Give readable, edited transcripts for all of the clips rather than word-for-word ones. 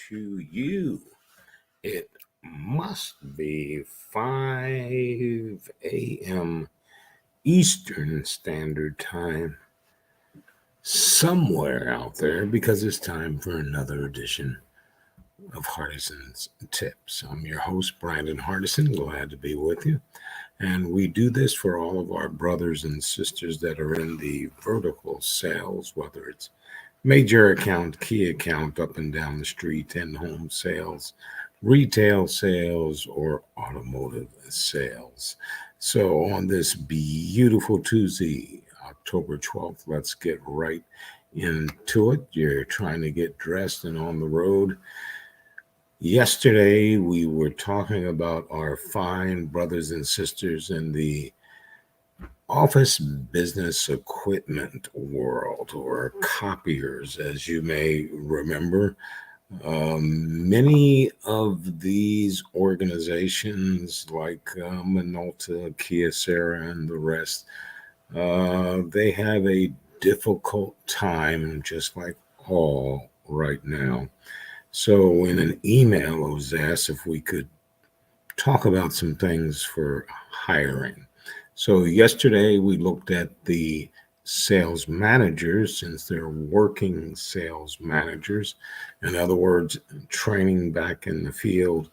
to you. It must be 5 a.m. Eastern Standard Time somewhere out there because it's time for another edition of Hardison'S Tips. I'm your host, Brandon Hardison. Glad to be with you. And we do this for all of our brothers and sisters that are in the vertical sales, whether it's major account, key account, up and down the street, and home sales, retail sales, or automotive sales. So, on this beautiful Tuesday, October 12th, let's get right into it. You're trying to get dressed and on the road. Yesterday, we were talking about our fine brothers and sisters in the office business equipment world, or copiers, as you may remember. Many of these organizations, like Minolta, Kyocera, and the rest, they have a difficult time, just like all right now. So, in an email, I was asked if we could talk about some things for hiring. So, yesterday we looked at the sales managers, since they're working sales managers. In other words, training back in the field,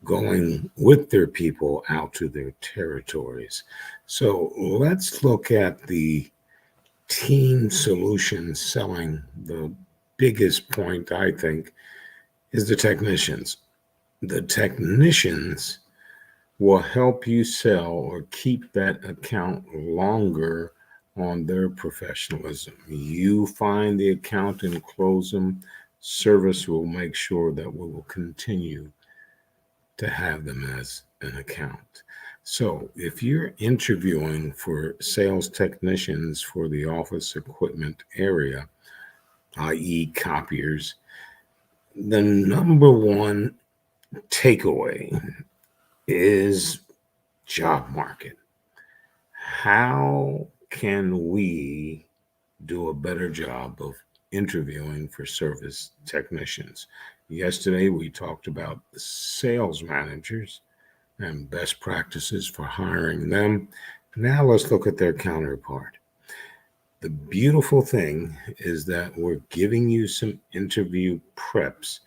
going with their people out to their territories. So, let's look at the team solution selling. The biggest point, I think, is the technicians. The technicians will help you sell or keep that account longer on their professionalism. You find the account and close them. Service will make sure that we will continue to have them as an account. So, if you're interviewing for sales technicians for the office equipment area, i.e., copiers, the number one takeaway is job market. How can we do a better job of interviewing for service technicians? Yesterday, we talked about sales managers and best practices for hiring them. Now, let's look at their counterpart. The beautiful thing is that we're giving you some interview preps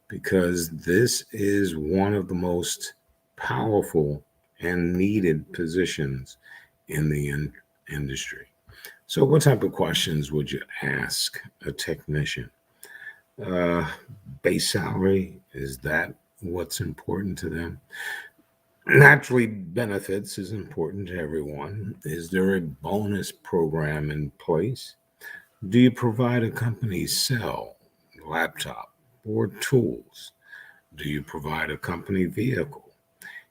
because this is one of the most powerful and needed positions in the industry. So, what type of questions would you ask a technician? Uh, Base salary, is that what's important to them? Naturally, benefits is important to everyone. Is there a bonus program in place? Do you provide a company cell, laptop, or tools? Do you provide a company vehicle?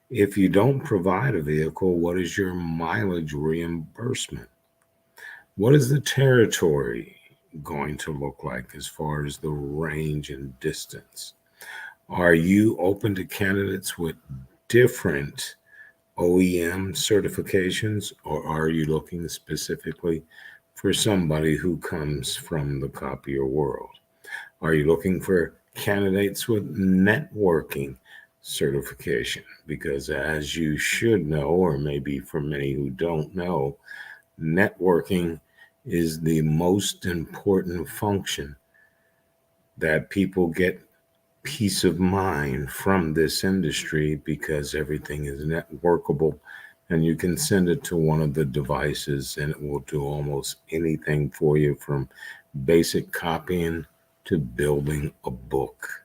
If you don't provide a vehicle, what is your mileage reimbursement? What is the territory going to look like as far as the range and distance? Are you open to candidates with different OEM certifications, or are you looking specifically for somebody who comes from the copier world? Are you looking for candidates with networking certification? Because, as you should know, or maybe for many who don't know, networking is the most important function that people get peace of mind from this industry, because everything is networkable and you can send it to one of the devices and it will do almost anything for you, from basic copying to building a book.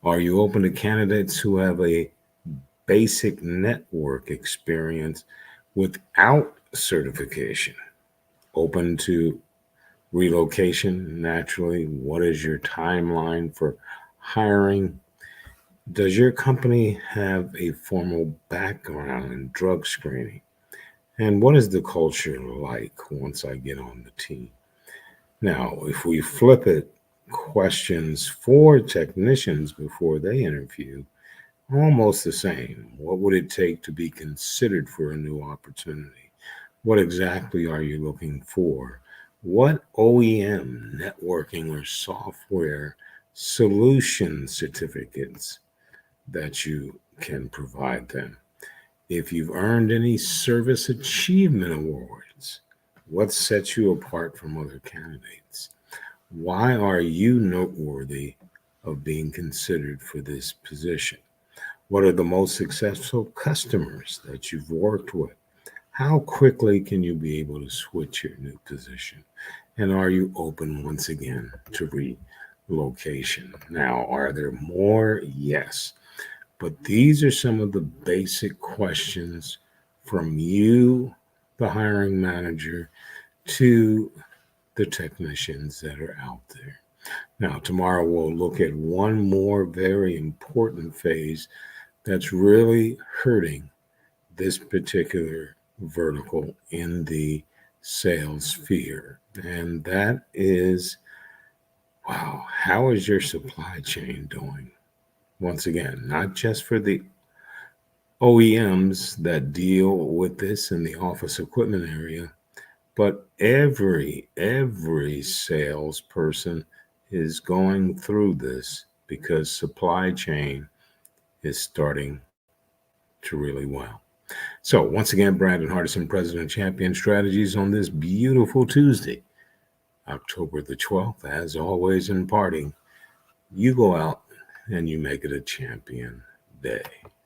Are you open to candidates who have a basic network experience without certification? Open to relocation? Naturally, what is your timeline for hiring? Does your company have a formal background in drug screening? And what is the culture like once I get on the team? Now, if we flip it, questions for technicians before they interview, almost the same. What would it take to be considered for a new opportunity? What exactly are you looking for? What OEM networking or software solution certificates that you can provide them. If you've earned any service achievement awards, what sets you apart from other candidates? Why are you noteworthy of being considered for this position? What are the most successful customers that you've worked with? How quickly can you be able to switch your new position? And are you open once again to relocation? Now, are there more? Yes. But these are some of the basic questions from you, the hiring manager, to the technicians that are out there. Now, tomorrow we'll look at one more very important phase that's really hurting this particular vertical in the sales sphere. And that is, wow, how is your supply chain doing? Once again, not just for the OEMs that deal with this in the office equipment area, but every salesperson is going through this because supply chain is starting to really well. So once again, Brandon Hardison, President Champion Strategies on this beautiful Tuesday, October the 12th. As always in parting, you go out and you make it a champion day.